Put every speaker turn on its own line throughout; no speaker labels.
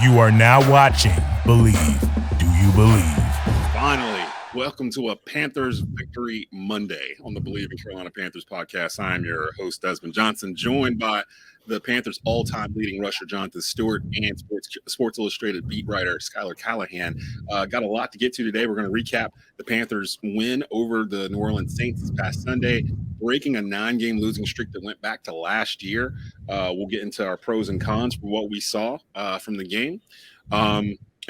You are now watching Bleav. Do you believe?
Finally, welcome to a Panthers Victory Monday on the Bleav in Carolina Panthers podcast. I am your host, Desmond Johnson, joined by the Panthers' all-time leading rusher, Jonathan Stewart, and Sports Illustrated beat writer, Schuyler Callihan. Got a lot to get to today. We're going to recap the Panthers' win over the New Orleans Saints this past Sunday, breaking a 9-game losing streak that went back to last year. We'll get into our pros and cons for what we saw from the game.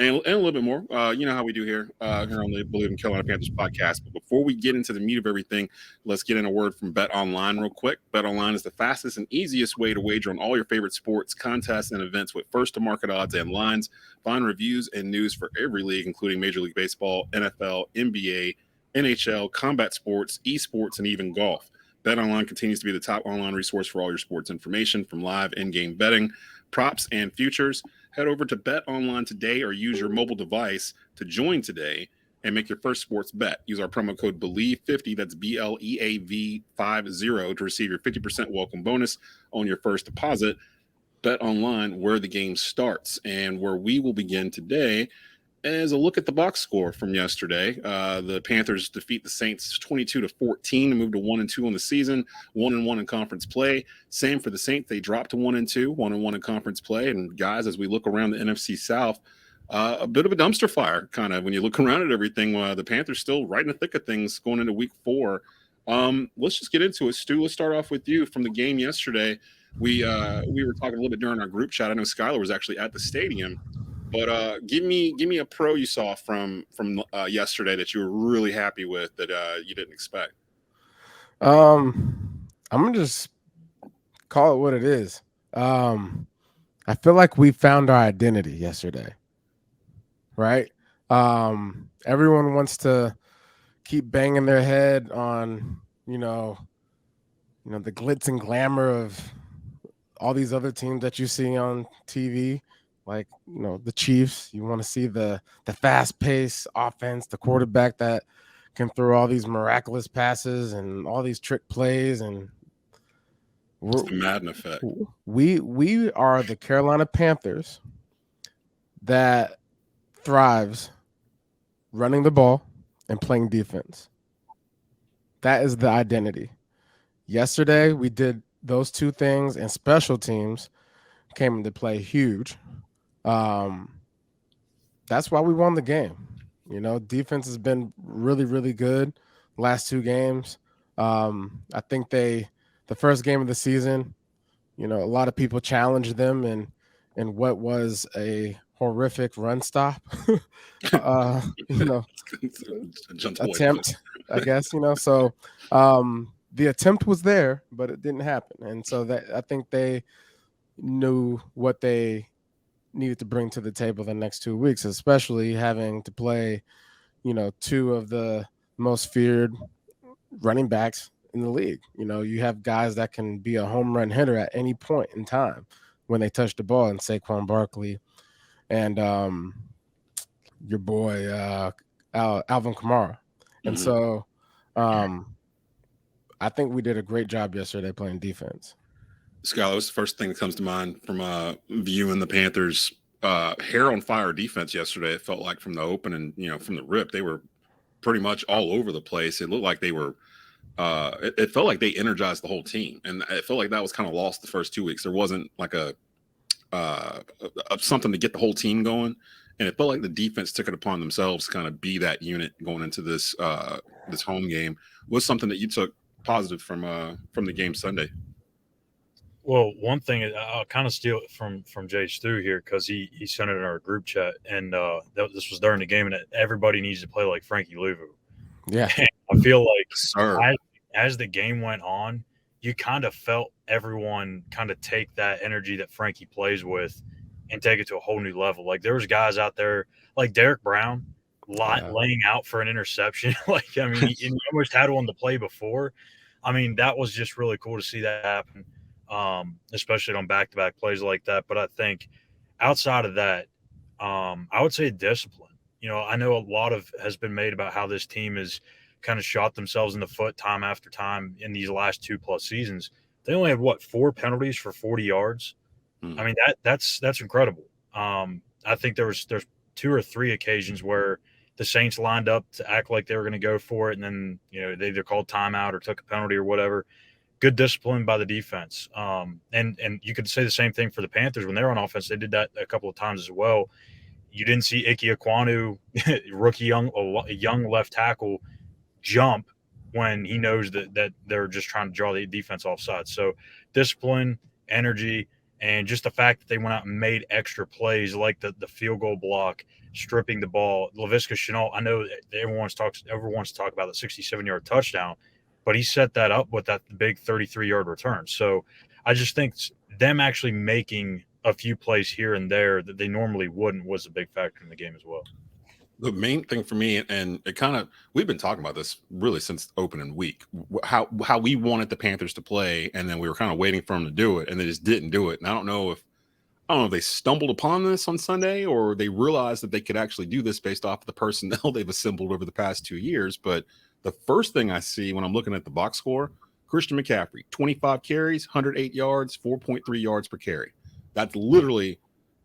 And a little bit more, you know how we do here on the Bleav in Carolina Panthers podcast. But before we get into the meat of everything, let's get in a word from Bet Online real quick. Bet Online is the fastest and easiest way to wager on all your favorite sports, contests, and events with first-to-market odds and lines. Find reviews and news for every league, including Major League Baseball, NFL, NBA, NHL, combat sports, esports, and even golf. Bet Online continues to be the top online resource for all your sports information, from live in-game betting, props, and futures. Head over to Bet Online today or use your mobile device to join today and make your first sports bet. Use our promo code BLEAV50, that's BLEAV50, to receive your 50% welcome bonus on your first deposit. Bet Online, where the game starts. And where we will begin today is a look at the box score from yesterday. The Panthers defeat the Saints 22-14 and move to 1-2 on the season, 1-1 in conference play. Same for the Saints. They dropped to 1-2, 1-1 in conference play. And guys, as we look around the NFC South, a bit of a dumpster fire, kind of, when you look around at everything. The Panthers still right in the thick of things going into week 4. Let's just get into it. Stu, let's start off with you from the game yesterday. We were talking a little bit during our group chat. I know Schuyler was actually at the stadium. But give me a pro you saw from yesterday that you were really happy with that you didn't expect.
I'm gonna just call it what it is. I feel like we found our identity yesterday, right? Everyone wants to keep banging their head on you know the glitz and glamour of all these other teams that you see on TV. Like, the Chiefs, you want to see the fast-paced offense, the quarterback that can throw all these miraculous passes and all these trick plays. And
it's the Madden effect.
We are the Carolina Panthers that thrives running the ball and playing defense. That is the identity. Yesterday, we did those two things, and special teams came into play huge. That's why we won the game. Defense has been really, really good last 2 games. I think the first game of the season, a lot of people challenged them in what was a horrific run stop, attempt, I guess, so the attempt was there, but it didn't happen. And so that I think they knew what they needed to bring to the table the next 2 weeks, especially having to play, 2 of the most feared running backs in the league. You have guys that can be a home run hitter at any point in time when they touch the ball, and Saquon Barkley and your boy Alvin Kamara. And so I think we did a great job yesterday playing defense.
Schuyler, what's the first thing that comes to mind from viewing the Panthers' hair on fire defense yesterday? It felt like from the open and from the rip, they were pretty much all over the place. It looked like they were. It felt like they energized the whole team, and it felt like that was kind of lost the first 2 weeks. There wasn't like a something to get the whole team going, and it felt like the defense took it upon themselves to kind of be that unit going into this this home game. What's something that you took positive from the game Sunday?
Well, one thing I'll kind of steal it from Jay Stu here, because he sent it in our group chat, and this was during the game, and everybody needs to play like Frankie Louvu.
Yeah,
and I feel like as the game went on, you kind of felt everyone kind of take that energy that Frankie plays with and take it to a whole new level. Like, there was guys out there like Derek Brown laying out for an interception. Like, I mean, he almost had one to play before. I mean, that was just really cool to see that happen. Especially on back-to-back plays like that. But I think outside of that, I would say discipline. I know a lot has been made about how this team has kind of shot themselves in the foot time after time in these last 2+ seasons. They only had 4 penalties for 40 yards. I mean, that's incredible. I think there's 2 or 3 occasions where the Saints lined up to act like they were going to go for it, and then they either called timeout or took a penalty or whatever. Good discipline by the defense. And you could say the same thing for the Panthers when they were on offense. They did that a couple of times as well. You didn't see Ike Ekwonu, rookie young left tackle, jump when he knows that they're just trying to draw the defense offside. So discipline, energy, and just the fact that they went out and made extra plays like the field goal block, stripping the ball. Laviska Shenault, I know everyone wants to talk about the 67-yard touchdown, but he set that up with that big 33-yard return. So I just think them actually making a few plays here and there that they normally wouldn't was a big factor in the game as well.
The main thing for me, and it kind of, we've been talking about this really since opening week, how we wanted the Panthers to play, and then we were kind of waiting for them to do it, and they just didn't do it. And I don't know if they stumbled upon this on Sunday, or they realized that they could actually do this based off of the personnel they've assembled over the past 2 years. But the first thing I see when I'm looking at the box score, Christian McCaffrey, 25 carries, 108 yards, 4.3 yards per carry. That's literally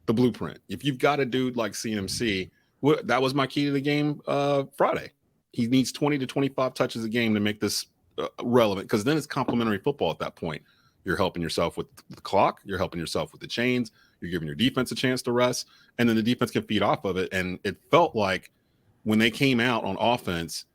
the blueprint. If you've got a dude like CMC, that was my key to the game Friday. He needs 20 to 25 touches a game to make this relevant, because then it's complementary football at that point. You're helping yourself with the clock. You're helping yourself with the chains. You're giving your defense a chance to rest, and then the defense can feed off of it. And it felt like when they came out on offense,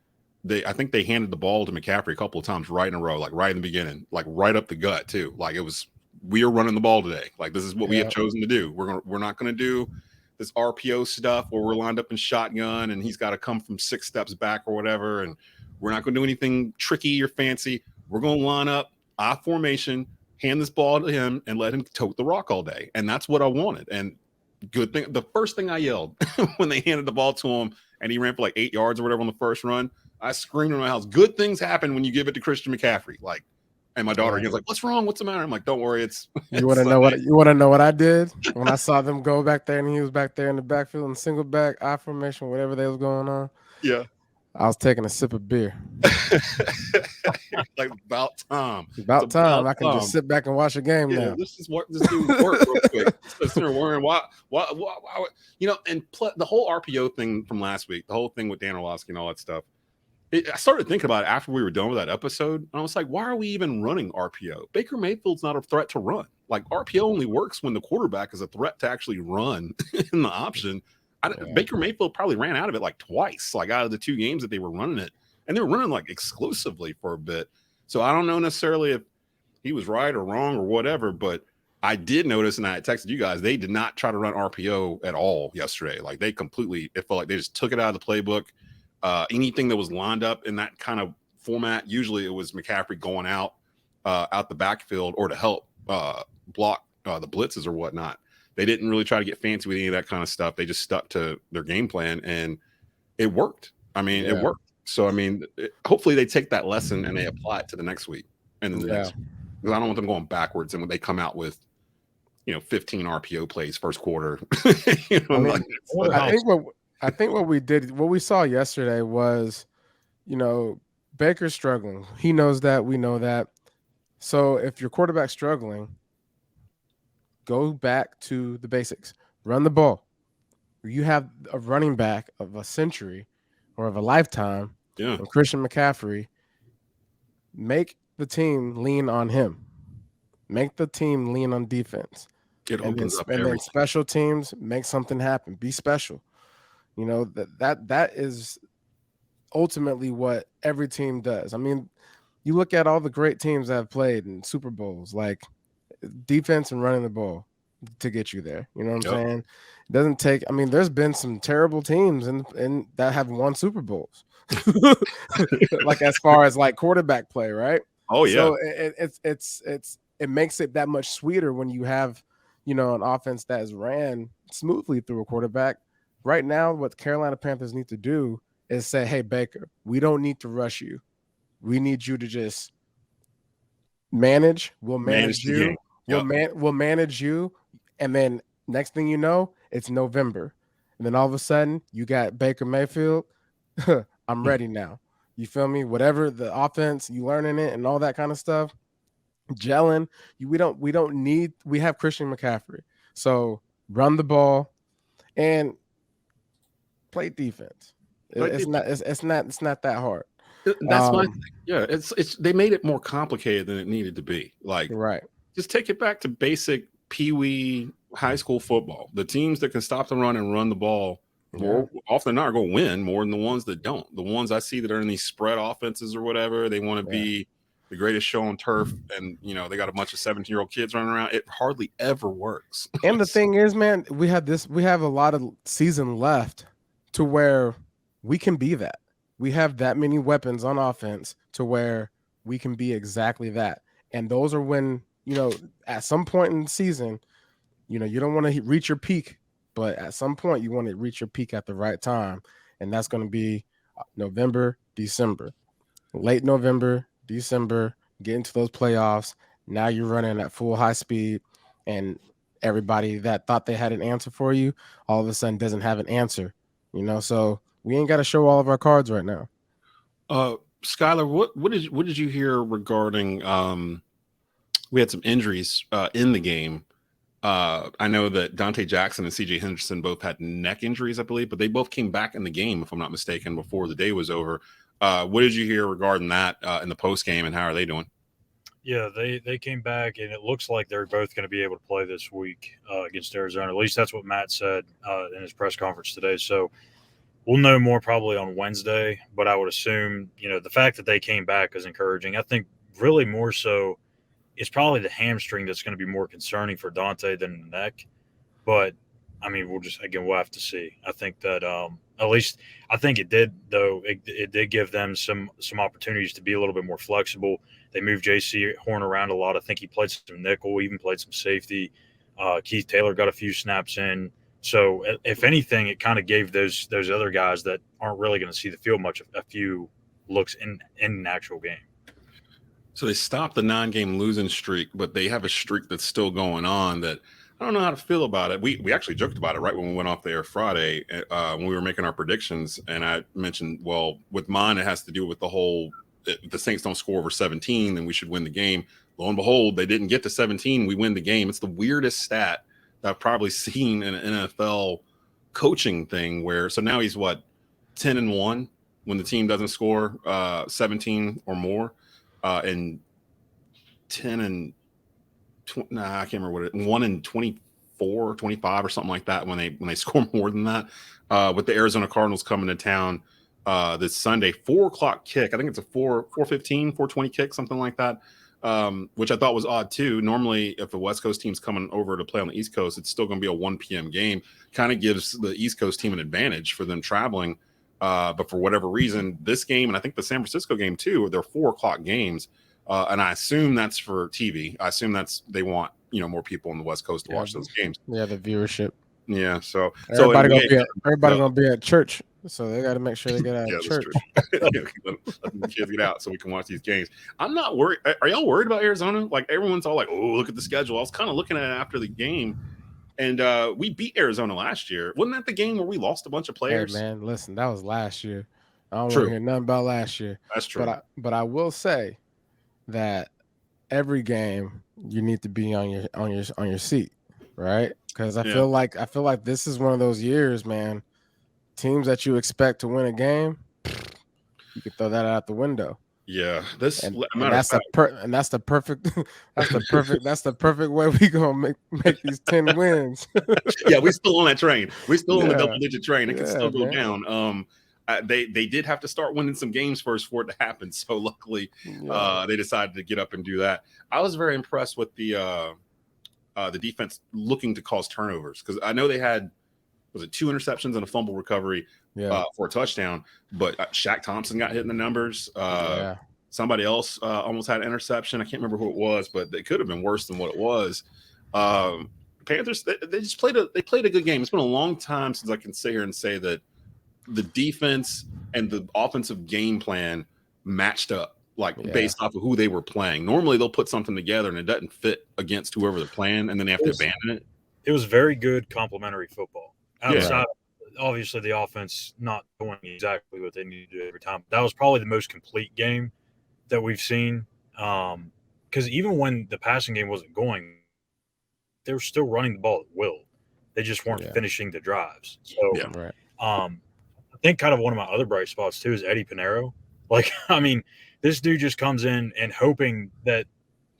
I think they handed the ball to McCaffrey a couple of times right in a row, like right in the beginning, like right up the gut too. Like it was, we are running the ball today. Like this is what we have chosen to do. We're not going to do this RPO stuff where we're lined up in shotgun and he's got to come from 6 steps back or whatever. And we're not going to do anything tricky or fancy. We're going to line up I formation, hand this ball to him, and let him tote the rock all day. And that's what I wanted. And good thing, the first thing I yelled when they handed the ball to him and he ran for like 8 yards or whatever on the first run, I screamed in my house, good things happen when you give it to Christian McCaffrey. Like, and my daughter was like, what's wrong? What's the matter? I'm like, don't worry.
You want to know what I did when I saw them go back there and he was back there in the backfield in single back, I formation, whatever they was going on.
Yeah.
I was taking a sip of beer.
Like about time.
About time. I can just sit back and watch a game now.
Let's just work real quick. Just worrying why, and the whole RPO thing from last week, the whole thing with Dan Orlovsky and all that stuff. I started thinking about it after we were done with that episode, and I was like, why are we even running RPO? Baker Mayfield's not a threat to run. Like, RPO only works when the quarterback is a threat to actually run in the option. Baker Mayfield probably ran out of it like twice, like out of the 2 games that they were running it. And they were running like exclusively for a bit. So I don't know necessarily if he was right or wrong or whatever, but I did notice, and I texted you guys, they did not try to run RPO at all yesterday. Like it felt like they just took it out of the playbook. Anything that was lined up in that kind of format, usually it was McCaffrey going out the backfield or to help block the blitzes or whatnot. They didn't really try to get fancy with any of that kind of stuff. They just stuck to their game plan, and it worked. It worked. So, hopefully they take that lesson and they apply it to the next week. And then because I don't want them going backwards. And when they come out with, 15 RPO plays first quarter,
I think what we saw yesterday was, Baker's struggling. He knows that. We know that. So if your quarterback's struggling, go back to the basics. Run the ball. You have a running back of a century or of a lifetime.
Yeah.
Christian McCaffrey. Make the team lean on him. Make the team lean on defense.
It opens up everything.
And then special teams, make something happen. Be special. That is ultimately what every team does. You look at all the great teams that have played in Super Bowls, like defense and running the ball to get you there. You know what I'm saying? It doesn't take. There's been some terrible teams and that have won Super Bowls, like as far as like quarterback play, right?
Oh yeah.
So it makes it that much sweeter when you have an offense that is ran smoothly through a quarterback. Right now, what Carolina Panthers need to do is say, hey, Baker, we don't need to rush you. We need you to just manage. We'll manage you. We'll manage you. And then next thing you know, it's November. And then all of a sudden, you got Baker Mayfield. I'm ready now. You feel me? Whatever the offense, you learning it and all that kind of stuff. Gelling. We have Christian McCaffrey. So run the ball. and play defense. It's not that hard.
That's my thing. Yeah, it's they made it more complicated than it needed to be. Like,
right.
Just take it back to basic peewee high school football. The teams that can stop the run and run the ball more often than not are going to win more than the ones that don't. The ones I see that are in these spread offenses or whatever, they want to be the greatest show on turf, and they got a bunch of 17-year-old kids running around. It hardly ever works.
And the thing is, man, we have a lot of season left to where we can be that. We have that many weapons on offense to where we can be exactly that. And those are when, at some point in the season, you don't want to reach your peak, but at some point you want to reach your peak at the right time. And that's going to be November, December, late November, December, get into those playoffs. Now you're running at full high speed, and everybody that thought they had an answer for you all of a sudden doesn't have an answer, so we ain't got to show all of our cards right now.
Schuyler, what did you hear regarding we had some injuries in the game. I know that Dante Jackson and CJ Henderson both had neck injuries, I believe, but they both came back in the game, if I'm not mistaken, before the day was over. What did you hear regarding that in the post game, and how are they doing?
Yeah, they came back, and it looks like they're both going to be able to play this week against Arizona. At least that's what Matt said in his press conference today. So we'll know more probably on Wednesday, but I would assume, the fact that they came back is encouraging. I think really more so it's probably the hamstring that's going to be more concerning for Dante than the neck. But, I mean, we'll have to see. I think that at least I think it did, though. It did give them some opportunities to be a little bit more flexible. They moved J.C. Horn around a lot. I think he played some nickel, even played some safety. Keith Taylor got a few snaps in. So, if anything, it kind of gave those other guys that aren't really going to see the field much a few looks in an actual game.
So they stopped the 9-game losing streak, but they have a streak that's still going on that I don't know how to feel about it. We actually joked about it right when we went off the air Friday when we were making our predictions. And I mentioned, well, with mine, it has to do with the whole if the Saints don't score over 17, then we should win the game. Lo and behold, they didn't get to 17. We win the game. It's the weirdest stat that I've probably seen in an NFL coaching thing so now he's 10-1 when the team doesn't score 17 or more. And 10 and I can't remember what 1 and 24, 25 or something like that when they score more than that. With the Arizona Cardinals coming to town this Sunday, 4:00 kick. I think it's a 4:15, 4:20 kick, something like that. Which I thought was odd too. Normally, if the West Coast team's coming over to play on the East Coast, it's still going to be a 1 p.m. game. Kind of gives the East Coast team an advantage for them traveling. But for whatever reason, this game, and I think the San Francisco game too, they're 4:00 games. And I assume that's for TV. I assume they want, more people on the West Coast to watch those games.
Yeah, the viewership.
Yeah. So
everybody gonna be at church. So they got to make sure they get out of church.
Let the kids get out so we can watch these games. I'm not worried. Are y'all worried about Arizona? Like everyone's all like, oh, look at the schedule. I was kind of looking at it after the game. And we beat Arizona last year. Wasn't that the game where we lost a bunch of players?
Hey, man, listen, that was last year. I don't want to hear nothing about last year.
That's true.
But I will say that every game you need to be on your seat, right? Because I feel like this is one of those years, man. Teams that you expect to win a game, you can throw that out the window.
Yeah,
that's the perfect way we gonna make these 10 wins.
Yeah, we're still on that train. We're still on the double-digit train. It can still go down. They did have to start winning some games first for it to happen. So luckily, they decided to get up and do that. I was very impressed with the defense looking to cause turnovers because I know they had 2 interceptions and a fumble recovery for a touchdown, but Shaq Thompson got hit in the numbers. Somebody else almost had an interception. I can't remember who it was, but they could have been worse than what it was. Panthers, they just played a good game. It's been a long time since I can sit here and say that the defense and the offensive game plan matched up based off of who they were playing. Normally they'll put something together and it doesn't fit against whoever they're playing, and then they have to abandon it.
It was very good complementary football. Outside, obviously, the offense not doing exactly what they need to do every time. That was probably the most complete game that we've seen. Because even when the passing game wasn't going, they were still running the ball at will. They just weren't finishing the drives. So, I think kind of one of my other bright spots too is Eddie Panero. Like, I mean, this dude just comes in and hoping that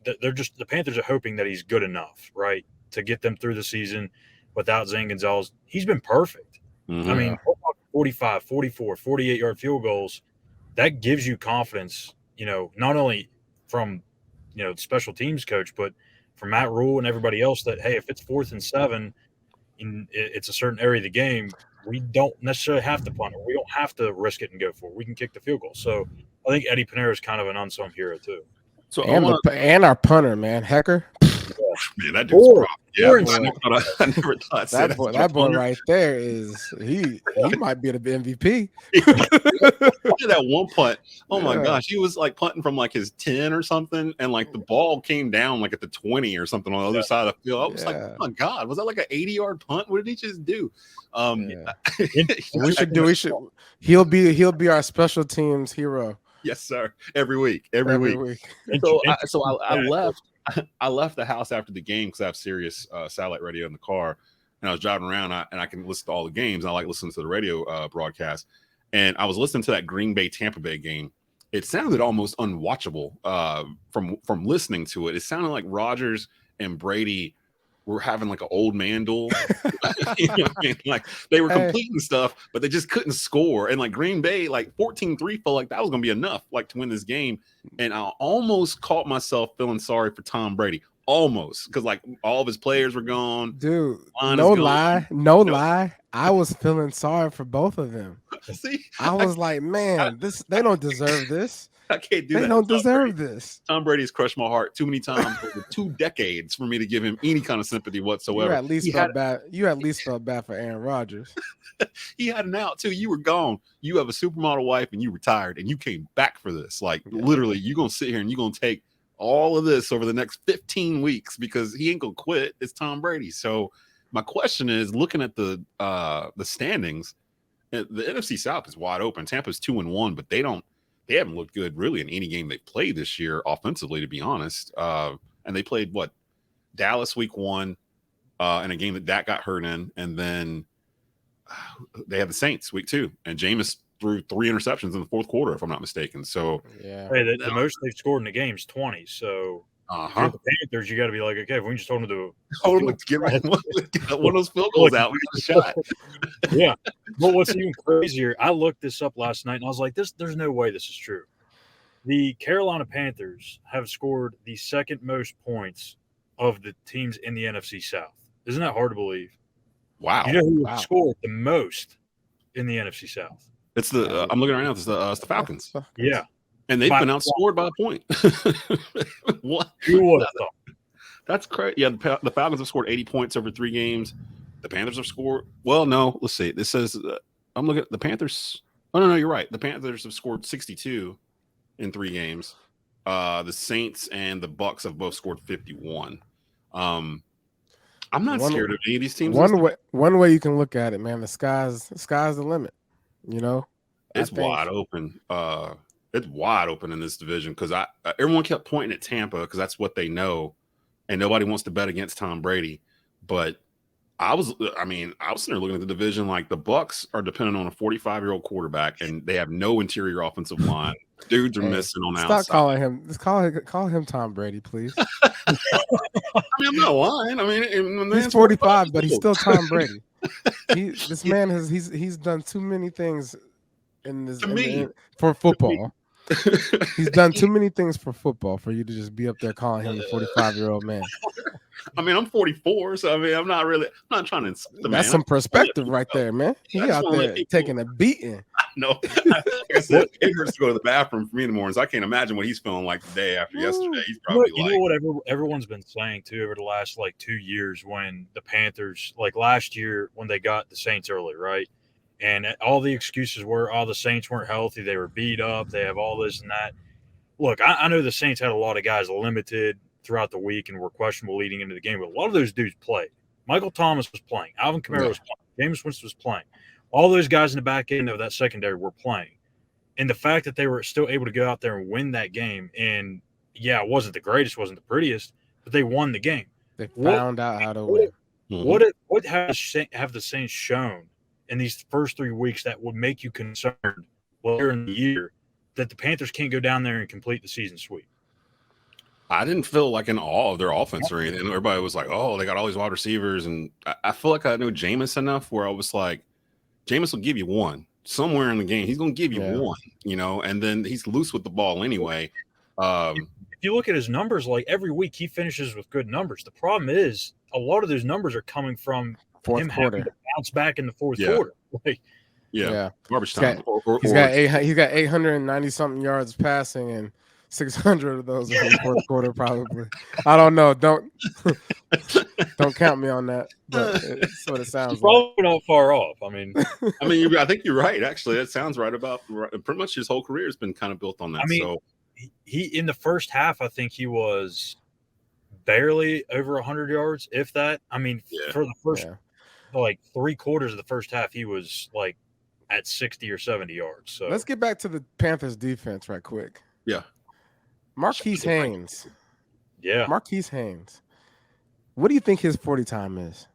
the Panthers are hoping that he's good enough, right, to get them through the season without Zane Gonzalez. He's been perfect. I mean, 45, 44, 48-yard field goals, that gives you confidence, not only from, the special teams coach, but from Matt Rhule and everybody else that, hey, if it's 4th and 7 and it's a certain area of the game, we don't necessarily have to punt it. We don't have to risk it and go for it. We can kick the field goal. So I think Eddie Panero is kind of an unsung hero too.
So and our punter, man, Hecker.
Man, that dude's rough. Yeah,
I never thought that boy right there he might be the MVP.
Look at that one punt. Oh my gosh, he was like punting from like his 10 or something, and like the ball came down like at the 20 or something on the other side of the field. I was like, oh my god, was that like an 80-yard punt? What did he just do?
He'll be our special teams hero.
Yes, sir. Every week. So I left the house after the game because I have Sirius satellite radio in the car, and I was driving around and I can listen to all the games. And I like listening to the radio broadcast, and I was listening to that Green Bay Tampa Bay game. It sounded almost unwatchable from listening to it. It sounded like Rodgers and Brady were having like an old man duel. You know what I mean? Like they were completing stuff, but they just couldn't score. And like Green Bay, like 14-3 felt like that was going to be enough like to win this game. And I almost caught myself feeling sorry for Tom Brady. Almost, because like all of his players were gone.
Dude, no lie. I was feeling sorry for both of them.
See?
I was like, man, they don't deserve this.
I can't do that.
They don't deserve this.
Tom Brady's crushed my heart too many times over 2 decades for me to give him any kind of sympathy whatsoever.
You at least felt bad for Aaron Rodgers.
He had an out too. You were gone. You have a supermodel wife and you retired and you came back for this. Like literally, you're gonna sit here and you're gonna take all of this over the next 15 weeks because he ain't gonna quit. It's Tom Brady. So my question is, looking at the standings, the NFC South is wide open. Tampa's 2-1, but they haven't looked good really in any game they've played this year offensively, to be honest. And they played Dallas week 1 in a game that got hurt in, and then they have the Saints week 2, and Jameis threw 3 interceptions in the fourth quarter, if I'm not mistaken. So
the most they've scored in the game is 20. So if you're the Panthers, you got to be like, okay, if we can just hold them to
get one of those field goals out, we got a shot.
Yeah. But what's even crazier, I looked this up last night and I was like, there's no way this is true. The Carolina Panthers have scored the second most points of the teams in the NFC South. Isn't that hard to believe?
Wow.
You know who scored the most in the NFC South?
It's I'm looking right now. It's the Falcons.
Yeah.
And they've been outscored by a point. What?
Who would have thought?
That's crazy. Yeah, the Falcons have scored 80 points over 3 games. The Panthers have scored. Well, no, let's see. This says I'm looking at the Panthers. Oh, no, you're right. The Panthers have scored 62 in 3 games. The Saints and the Bucks have both scored 51. I'm not scared of any of these teams.
One way you can look at it, man, the sky's the limit.
It's wide open. It's wide open in this division because everyone kept pointing at Tampa because that's what they know, and nobody wants to bet against Tom Brady. But I was sitting there looking at the division like the Bucks are dependent on a 45-year-old quarterback, and they have no interior offensive line. Dudes are missing on the outside.
Stop calling him. Just call him Tom Brady, please.
I'm not lying.
He's 45, but he's still Tom Brady. This man he's done too many things for football. He's done too many things for football for you to just be up there calling him the 45-year-old man.
I'm 44, so I'm not trying to.
That's some perspective right there, man. He out there taking a beating.
No, like I said, it hurts to go to the bathroom for me in the mornings. I can't imagine what he's feeling like the day after yesterday. He's probably
you know what everyone's been saying too over the last 2 years when the Panthers, like last year when they got the Saints early, right? And all the excuses were, the Saints weren't healthy. They were beat up. They have all this and that. Look, I know the Saints had a lot of guys limited throughout the week and were questionable leading into the game, but a lot of those dudes played. Michael Thomas was playing. Alvin Kamara was playing. Jameis Winston was playing. All those guys in the back end of that secondary were playing. And the fact that they were still able to go out there and win that game, and, it wasn't the greatest, wasn't the prettiest, but they won the game.
They found out how to win.
Mm-hmm. What have the Saints shown in these first 3 weeks that would make you concerned later in the year that the Panthers can't go down there and complete the season sweep?
I didn't feel like in awe of their offense or anything. Everybody was like, oh, they got all these wide receivers. And I feel like I know Jameis enough where I was like, Jameis will give you one somewhere in the game. He's going to give you one, and then he's loose with the ball anyway.
If you look at his numbers, like every week he finishes with good numbers. The problem is a lot of those numbers are coming from
fourth quarter.
Having to bounce back in the fourth quarter.
Garbage time.
He's got 890 something yards passing and 600 of those in the fourth quarter, probably. I don't know. Don't count me on that. But it's what it sounds
probably like. Not far off. I mean,
I think you're right. Actually, that sounds right. Pretty much his whole career has been kind of built on that. So
he in the first half, I think he was barely over 100 yards, if that. I mean, for the first like 3 quarters of the first half, he was like at 60 or 70 yards. So
let's get back to the Panthers defense right quick.
Yeah.
Marquis Haynes.
Yeah.
Marquis Haynes. What do you think his 40 time is?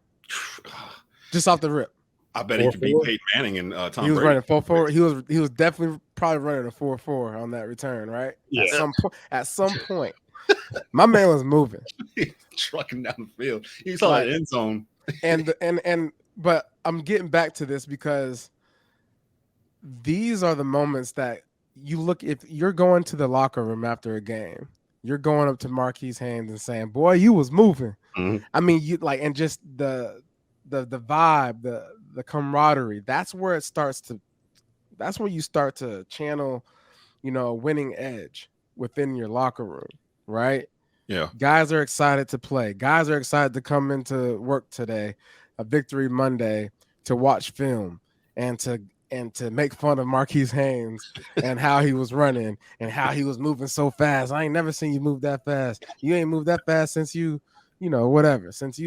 Just off the rip.
I bet he could beat Peyton Manning and Tom Brady.
He was running 4.4. He was definitely probably running a 4.4 on that return, right?
Yeah.
At some point. My man was moving.
Trucking down the field. He saw that end zone.
But I'm getting back to this because these are the moments that you look, if you're going to the locker room after a game, you're going up to Marquis Haynes and saying, boy, you was moving.
Mm-hmm.
I mean, you like, and just the vibe, the camaraderie, that's where you start to channel, a winning edge within your locker room, right?
Yeah.
Guys are excited to play. Guys are excited to come into work today, a Victory Monday, to watch film and to make fun of Marquis Haynes and how he was running and how he was moving so fast. I ain't never seen you move that fast. You ain't moved that fast since whatever. Since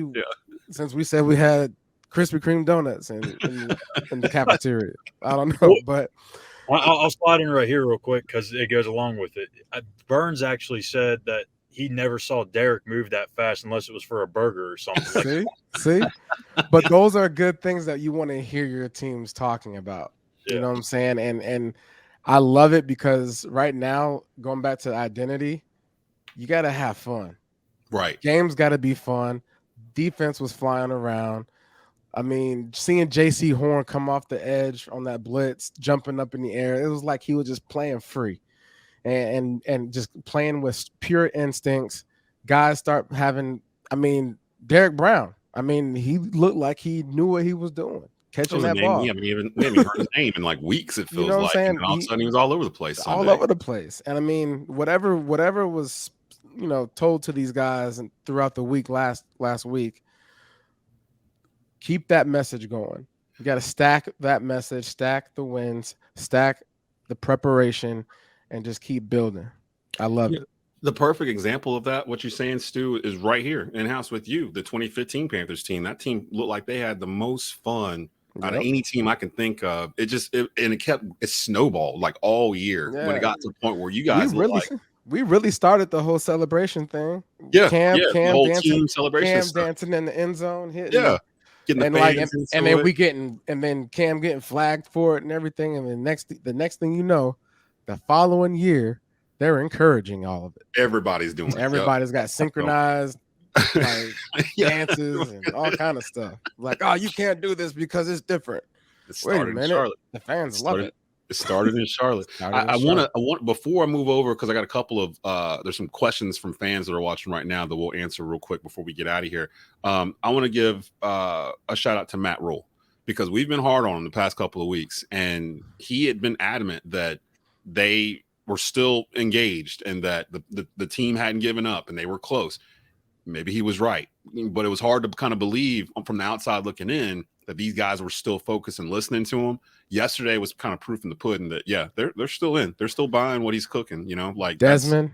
we said we had Krispy Kreme donuts in the cafeteria. I don't know, but
I'll slide in right here real quick because it goes along with it. Burns actually said that he never saw Derek move that fast unless it was for a burger or something.
See? But those are good things that you want to hear your teams talking about.
Yeah.
You know what I'm saying? And I love it because right now, going back to identity, you got to have fun.
Right.
Games got to be fun. Defense was flying around. I mean, seeing J.C. Horn come off the edge on that blitz, jumping up in the air, it was like he was just playing free. And just playing with pure instincts. Guys start having, Derek Brown. He looked like he knew what he was doing, catching that ball.
We haven't heard his name in like weeks, it feels like. And all of a sudden he was all over the place.
All over the place. And whatever was, told to these guys and throughout the week last week, keep that message going. You got to stack that message, stack the wins, stack the preparation, and just keep building. I love it.
The perfect example of that, what you're saying, Stu, is right here in-house with you, the 2015 Panthers team. That team looked like they had the most fun out of any team I can think of. It snowballed like all year when it got to the point where you guys
we really started the whole celebration thing.
Yeah,
Cam
the whole
dancing,
team celebration.
Cam dancing in the end zone, hitting.
Yeah.
Then Cam getting flagged for it and everything. And the next thing you know, the following year, they're encouraging all of it.
Everybody's doing it.
Everybody's got synchronized dances and all kind of stuff. Like, oh, you can't do this because it's different.
Wait a minute. In Charlotte.
The fans love it.
It started in Charlotte. I want before I move over, because I got a couple of there's some questions from fans that are watching right now that we'll answer real quick before we get out of here. I want to give a shout out to Matt Rhule, because we've been hard on him the past couple of weeks, and he had been adamant that they were still engaged and that the team hadn't given up and they were close. Maybe he was right, but it was hard to kind of believe from the outside looking in that these guys were still focused and listening to him. Yesterday was kind of proof in the pudding that, they're still in. They're still buying what he's cooking, like
Desmond.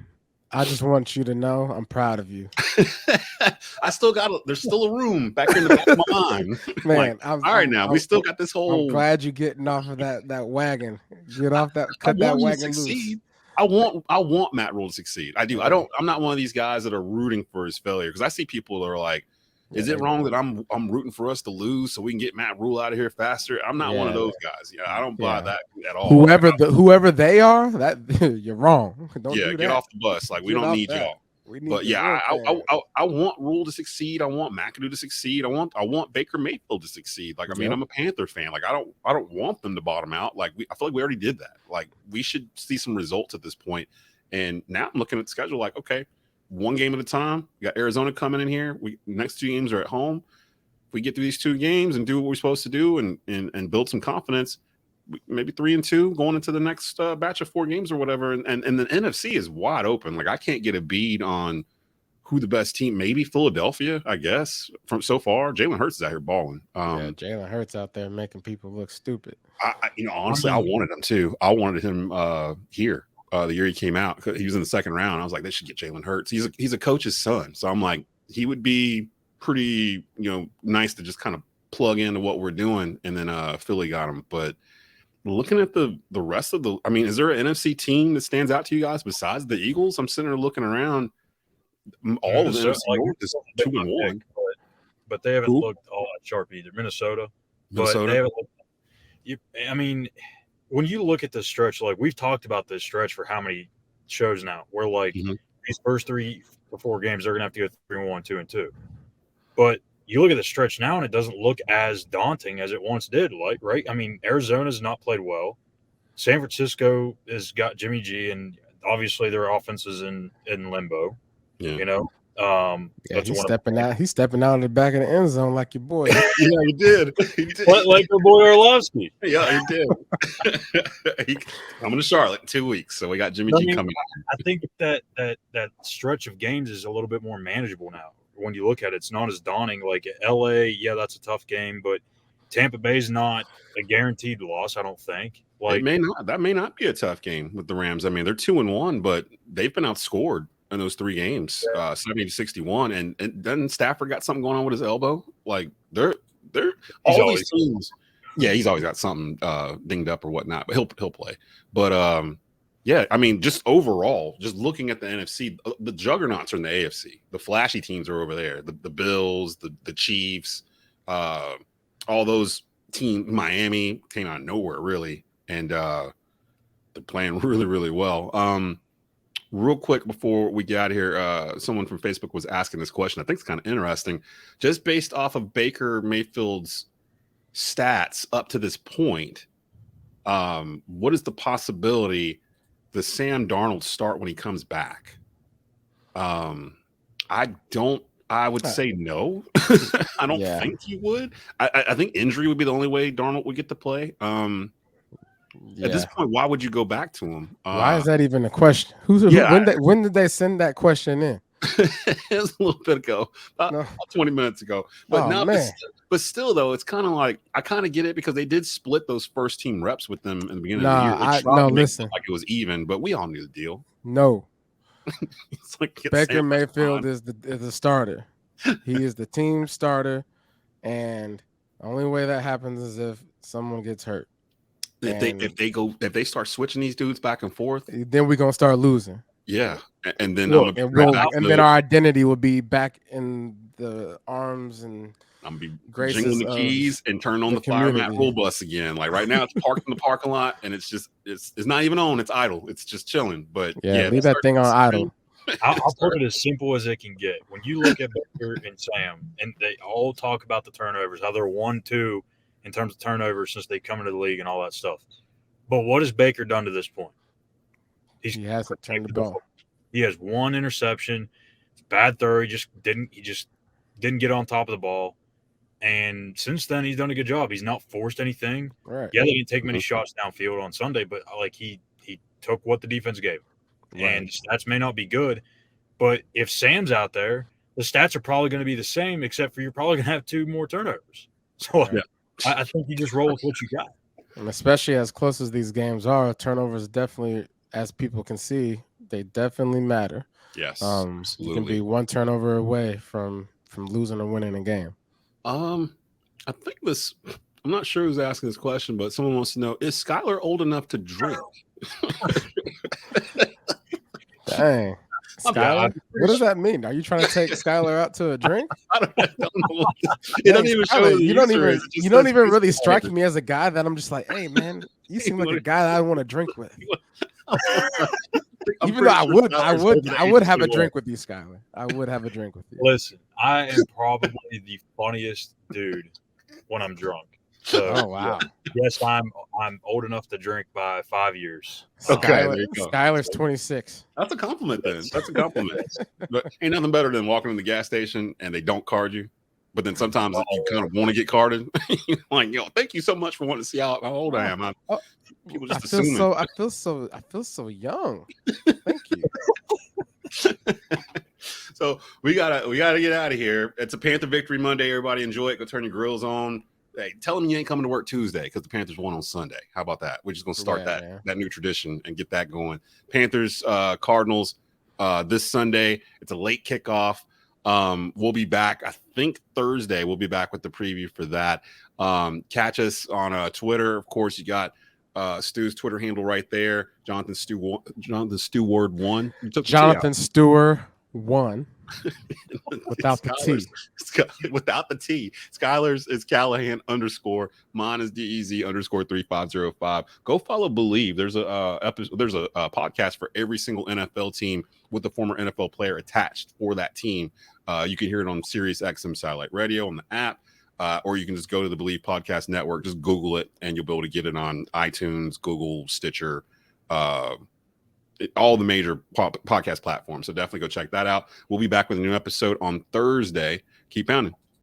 I just want you to know I'm proud of you.
There's still a room back in the back of my mind.
Man,
we still got this whole.
I'm glad you're getting off of that wagon. Get off that, cut that wagon loose.
I want Matt Rhule to succeed. I do. I'm not one of these guys that are rooting for his failure, because I see people that are like, Is it wrong that I'm rooting for us to lose so we can get Matt Rhule out of here faster? I'm not one of those guys. Yeah, I don't buy that at all.
Whoever they are, that you're wrong. Don't do that.
Get off the bus. Like, we don't need y'all. But yeah, I want Rhule to succeed. I want McAdoo to succeed. I want Baker Mayfield to succeed. Like, I mean, I'm a Panther fan. Like, I don't want them to bottom out. Like, I feel like we already did that. Like, we should see some results at this point. And now I'm looking at the schedule like, okay, one game at a time. We got Arizona coming in here. Next 2 games are at home. If we get through these 2 games and do what we're supposed to do and build some confidence, maybe 3-2 going into the next batch of 4 games or whatever. And the NFC is wide open. Like, I can't get a bead on who the best team. Maybe Philadelphia, I guess, from so far. Jalen Hurts is out here balling.
Jalen Hurts out there making people look stupid.
Honestly, I wanted him too. I wanted him here. The year he came out, he was in the 2nd round. I was like, they should get Jalen Hurts. He's a coach's son, so I'm like, he would be pretty, nice to just kind of plug into what we're doing. And then Philly got him. But looking at the rest of is there an NFC team that stands out to you guys besides the Eagles? I'm sitting there looking around. All of the NFC North is 2-1,
but they haven't looked all that sharp either. Minnesota. But they haven't looked, when you look at this stretch, like, we've talked about this stretch for how many shows now, where like these first 3 or 4 games, they're going to have to go 3-1, 2-2. But you look at the stretch now and it doesn't look as daunting as it once did. Like, right. Arizona's not played well. San Francisco has got Jimmy G, and obviously their offense is in limbo,
he's stepping out. He's stepping out of the back of the end zone like your boy.
Yeah, he did.
Like your boy Orlovsky.
Yeah, he did. Coming to Charlotte in 2 weeks, so we got Jimmy G coming.
I think that stretch of games is a little bit more manageable now. When you look at it, it's not as daunting. Like LA, that's a tough game, but Tampa Bay's not a guaranteed loss, I don't think. Like,
that may not be a tough game with the Rams. They're 2-1, but they've been outscored in those 3 games, 70-61, and then Stafford got something going on with his elbow. Like, they're all these teams. Yeah, he's always got something dinged up or whatnot, but he'll play. But just overall, just looking at the NFC, the juggernauts are in the AFC. The flashy teams are over there. The Bills, the Chiefs, all those teams. Miami came out of nowhere, really, and they're playing really, really well. Real quick before we get out of here, someone from Facebook was asking this question. I think it's kind of interesting. Just based off of Baker Mayfield's stats up to this point, what is the possibility the Sam Darnold start when he comes back? I would say no. I don't think he would. I think injury would be the only way Darnold would get to play. At this point, why would you go back to him?
Why is that even a question? When did they send that question in?
It was a little bit ago, about 20 minutes ago. But still, though, it's kind of like, I kind of get it because they did split those first team reps with them in the beginning of the year. Listen, like it was even, but we all knew the deal.
No,
it's like
Baker Mayfield is the starter. He is the team starter, and the only way that happens is if someone gets hurt.
If they start switching these dudes back and forth,
then we're gonna start losing.
Yeah, and then
then our identity will be back in the arms and
I'm gonna be jingling the keys and turn on the fire Matt Rhule bus again. Like right now, it's parked in the parking lot and it's not even on. It's idle. It's just chilling. But
leave that thing on idle.
I'll put it as simple as it can get. When you look at Baker and Sam, and they all talk about the turnovers, how they're 1-2 in terms of turnovers since they come into the league and all that stuff. But what has Baker done to this point?
He hasn't turned the ball.
He has 1 interception. It's a bad throw. He just didn't get on top of the ball. And since then, he's done a good job. He's not forced anything.
Right.
Yeah, they didn't take many shots downfield on Sunday, but like he took what the defense gave. Right. And the stats may not be good, but if Sam's out there, the stats are probably going to be the same, except for you're probably going to have 2 more turnovers. So I think you just roll with what you got.
And especially as close as these games are, turnovers definitely, as people can see, they definitely matter.
Yes,
absolutely. You can be 1 turnover away from losing or winning a game.
I think this. I'm not sure who's asking this question, but someone wants to know: is Schuyler old enough to drink?
Dang. Schuyler? What does that mean? Are you trying to take Schuyler out to a drink?
I don't know. It doesn't even show
you don't even really strike me as a guy that I'm just like, hey man, you seem like a guy that I want to drink with. Even though I would have a drink with you, Schuyler. I would have a drink with you.
Listen, I am probably the funniest dude when I'm drunk. So,
oh wow!
Yes, I'm old enough to drink by 5 years.
Okay,
Schuyler's 26.
That's a compliment then. That's a compliment. But ain't nothing better than walking in the gas station and they don't card you. But then sometimes you kind of want to get carded. Like, thank you so much for wanting to see how old I am. People just assuming.
I feel so young. Thank you.
So we gotta get out of here. It's a Panther Victory Monday. Everybody enjoy it. Go turn your grills on. Hey, tell them you ain't coming to work Tuesday because the Panthers won on Sunday. How about that? We're just gonna start that new tradition and get that going. Panthers, Cardinals, this Sunday. It's a late kickoff. We'll be back. I think Thursday. We'll be back with the preview for that. Catch us on Twitter. Of course, you got Stu's Twitter handle right there. Jonathan Stewart 1.
Jonathan Stewart 1. Without the T.
Without the T. Schuyler's is Callihan _ Mine is DEZ_3505. Go follow Bleav. There's a podcast for every single NFL team with the former NFL player attached for that team. You can hear it on Sirius XM Satellite Radio on the app, or you can just go to the Bleav Podcast Network. Just Google it, and you'll be able to get it on iTunes, Google, Stitcher, all the major podcast platforms. So definitely go check that out. We'll be back with a new episode on Thursday. Keep pounding.